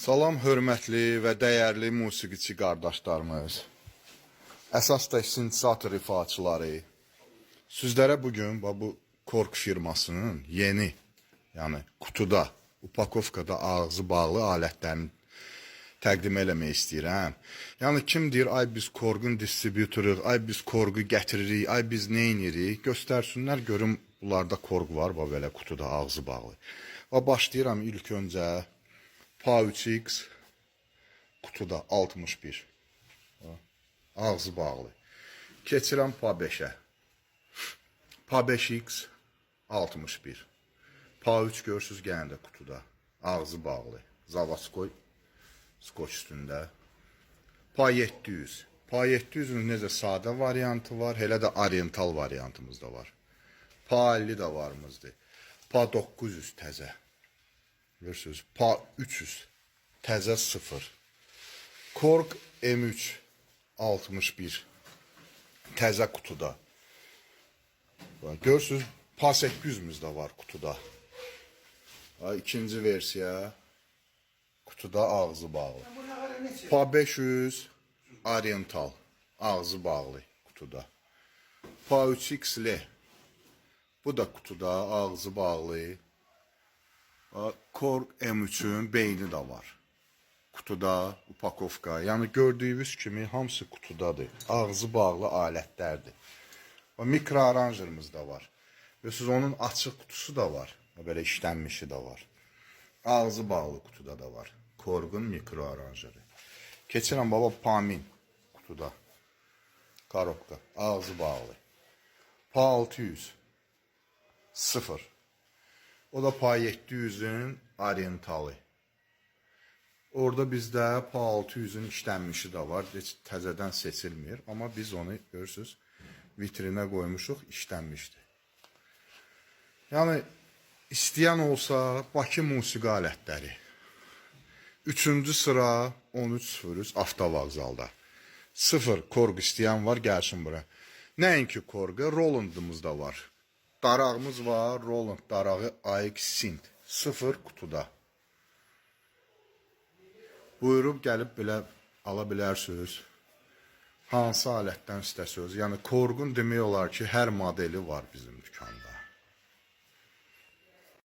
Salam hörmətli və dəyərli musiqiçi qardaşlarımız, əsas da sintezator ifaçıları. Sizlərə bugün bu Korg firmasının yeni, yəni kutuda, upakovkada ağzı bağlı alətlərini təqdim eləmək istəyirəm. Yəni kim deyir, ay biz Korgun distributoruyuq, ay biz Korgu gətiririk, ay biz nə edirik, göstərsinlər görüm bunlarda Korg var, belə kutuda ağzı bağlı. Və başlayıram ilk öncə PA3X kutuda 61. Ağzı bağlı. Keçirəm PA5'ə. PA5X 61. PA3 görürsünüz gene də kutuda. Ağzı bağlı. Zavaskoy skoç üstündə. PA700. PA700'ün necə sadə variantı var, elə də oriental variantımız da var. PA50 də varımızdır. PA900 təzə. Görürsünüz, PA300 təzə 0. Korg M3 61 təzə kutuda. Görürsünüz, PA800'müz də var kutuda. İkinci versiya kutuda ağzı bağlı. PA500 oriental ağzı bağlı kutuda. PA3XL bu da kutuda ağzı bağlı. Korg M3'ün beyni də var. Kutuda, upakovka. Yəni gördüyünüz kimi hamısı kutudadır. Ağzı bağlı alətlərdir. Mikro aranjörümüz də var. Görürsünüz, onun açıq kutusu da var. Belə işlənmişi də var. Ağzı bağlı kutuda da var. Korgun mikro aranjörü. Keçirəm baba Pamin kutuda. Korobka. Ağzı bağlı. PA600 0. O da PA700'ün orientalı. Orada bizdə PA600'ün işlənmişi də var. Heç təzədən seçilmir. Amma biz onu görürsünüz vitrinə qoymuşuq, işlənmişdir. Yəni istəyən olsa Bakı musiqi alətləri. 3-cü sıra 1303 avtovağzalda. 0 Korg istəyən var, gəlsin bura. Nəinki Korga, Roland'ımız da var. Darağımız var, Roland darağı AX Synth 0 kutuda. Buyurub gəlib belə ala bilərsiniz. Hansı alətdən istəsiniz? Yəni Korgun demək olar ki, hər modeli var bizim dükkanda.